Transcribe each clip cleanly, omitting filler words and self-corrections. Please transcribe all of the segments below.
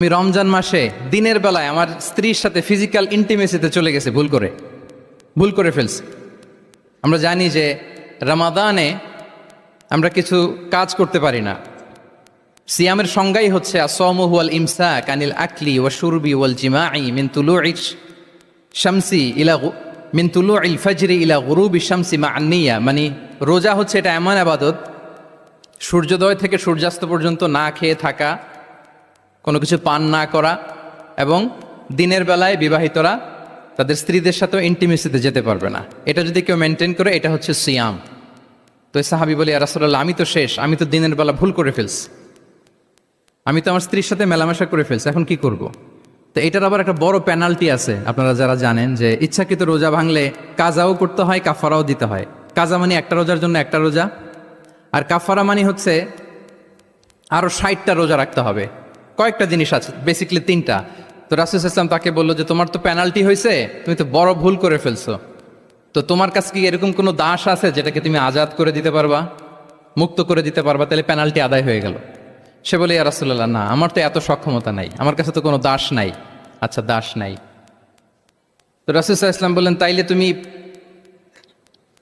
আমি রমজান মাসে দিনের বেলায় আমার স্ত্রীর সাথে ফিজিক্যাল ইন্টিমেসিতে চলে গেছে ভুল করে ফেলছি। আমরা জানি যে রমাদানে আমরা কিছু কাজ করতে পারি না। সিয়ামের সংজ্ঞাই হচ্ছে আসওমু হুয়াল ইমসাক আনিল আকলি ওয়া শুরবি ওয়াল জিমাই মিন তুলুইশ শামসি ইলা মিন তুলুইল ফাজরি ইলা গুরুবি শামসি মা আন-নিয়া। মানে রোজা হচ্ছে এটা এমন ইবাদত, সূর্যোদয় থেকে সূর্যাস্ত পর্যন্ত না খেয়ে থাকা, কোনো কিছু পান না করা, এবং দিনের বেলায় বিবাহিতরা তাদের স্ত্রীদের সাথেও ইন্টিমেসিতে যেতে পারবে না। এটা যদি কেউ মেনটেন করে এটা হচ্ছে সিয়াম। তো এই সাহাবী বলে, ইয়া রাসূলুল্লাহ, আমি তো শেষ, আমি তো দিনের বেলা ভুল করে ফেলছি, আমি তো আমার স্ত্রীর সাথে মেলামেশা করে ফেলছি, এখন কি করব? তো এটার আবার একটা বড় পেনাল্টি আছে। আপনারা যারা জানেন যে ইচ্ছাকৃত রোজা ভাঙলে কাজাও করতে হয়, কাফারাও দিতে হয়। কাজা মানে একটা রোজার জন্য একটা রোজা, আর কাফারা মানে হচ্ছে আরও 60টা রোজা রাখতে হবে। কয়েকটা জিনিস আছে, বেসিক্যালি 3টা। তো রাসূল সাল্লাল্লাহু আলাইহি ওয়াসাল্লাম তাকে বললো যে তোমার তো পেনাল্টি হয়েছে, তুমি তো বড় ভুল করে ফেলছো, তো তোমার কাছে কি এরকম কোনো দাস আছে যেটাকে তুমি আজাদ করে দিতে পারবা, মুক্ত করে দিতে পারবা, তাহলে পেনাল্টি আদায় হয়ে গেল। সে বলে, ইয়া রাসূলুল্লাহ, না, আমার তো এত সক্ষমতা নাই, আমার কাছে তো কোনো দাস নাই। আচ্ছা, দাস নাই। তো রাসূল সাল্লাল্লাহু আলাইহি ওয়াসাল্লাম বললেন, তাইলে তুমি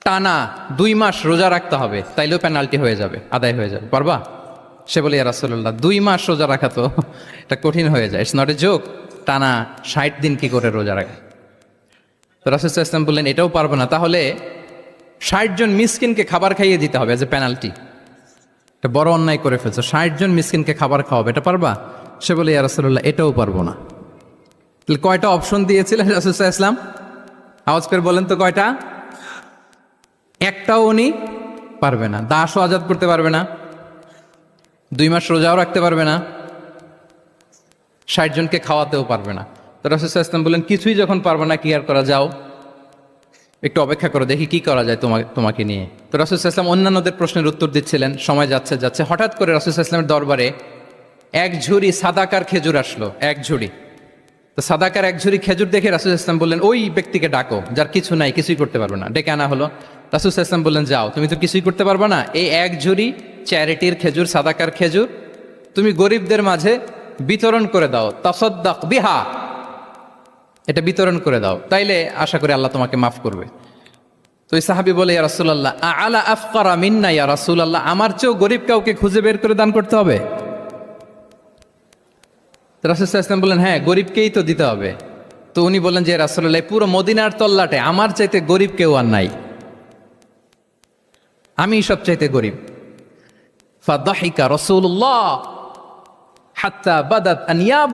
টানা 2 মাস রোজা রাখতে হবে, তাইলেও পেনাল্টি হয়ে যাবে, আদায় হয়ে যাবে, পারবা? সে বলে, ইয়া রাসূলুল্লাহ, 2 মাস রোজা রাখা তো এটা কঠিন হয়ে যায়, ইটস নট এ জোক। টানা 60 দিন কি করে রোজা রাখে? তো রাসূল সাল্লাল্লাহু আলাইহি ওয়াসাল্লাম বললেন, এটাও পারবো না, তাহলে 60 জন মিসকিনকে খাবার খাইয়ে দিতে হবে এজ এ পেনাল্টি। এটা বড় অন্যায় করে ফেলছো, 60 জন মিসকিনকে খাবার খাওয়াবে, এটা পারবা? সে বলে, ইয়া রাসূলুল্লাহ, এটাও পারবো না। তাহলে কয়টা অপশন দিয়েছিলেন রাসূল সাল্লাল্লাহু আলাইহি ওয়াসাল্লাম? আওয়াজ করে বলেন তো কয়টা? একটাও উনি পারবে না। দাসও আজাদ করতে পারবে না, 2 মাস রোজাও রাখতে পারবে না, 60 জনকে খাওয়াতেও পারবে না। তো রাসূল সাল্লাল্লাহু আলাইহি ওয়াসাল্লাম বললেন, কিছুই যখন পারবে না, কি আর করা, যাও একটু অপেক্ষা করো, দেখি কি করা যায় তোমাকে নিয়ে। তো রাসূল সাল্লাল্লাহু আলাইহি ওয়াসাল্লাম অন্যান্যদের প্রশ্নের উত্তর দিচ্ছিলেন, সময় যাচ্ছে, হঠাৎ করে রাসূল সাল্লাল্লাহু আলাইহি ওয়াসাল্লামের দরবারে 1 ঝুড়ি সাদাকার খেজুর আসলো, 1 ঝুড়ি। তো সাদাকার 1 ঝুড়ি খেজুর দেখে রাসূল সাল্লাল্লাহু আলাইহি ওয়াসাল্লাম বললেন, ওই ব্যক্তিকে ডাকো যার কিছু নাই, কিছুই করতে পারবে না। ডেকে আনা হলো। রাসূল সাল্লাল্লাহু আলাইহি ওয়াসাল্লাম বললেন, যাও, তুমি তো কিছুই করতে পারবে না, এই 1 ঝুড়ি চ্যারিটির খেজুর, সাদাকার খেজুর তুমি গরিবদের মাঝে বিতরণ করে দাও, তাসাদ্দাক বিহা, এটা বিতরণ করে দাও, তাইলে আশা করি আল্লাহ তোমাকে মাফ করবে। তো এই সাহাবী বলে, ইয়া রাসূলুল্লাহ, আলা আফকারা মিন্না ইয়া রাসূলুল্লাহ, আমার চেয়েও গরিব কাউকে খুঁজে বের করে দান করতে হবে? তো রাসূল সাল্লাল্লাহু আলাইহি ওয়াসাল্লাম বললেন, হ্যাঁ, গরিবকেই তো দিতে হবে। তো উনি বললেন যে, রাসূলুল্লাহ, পুরো মদিনার তল্লাটে আমার চাইতে গরিব কেউ আর নাই, আমি সবচাইতে গরিব। ফাদাহিকা রাসূলুল্লাহ হাত্তা বাদাত আনিয়াব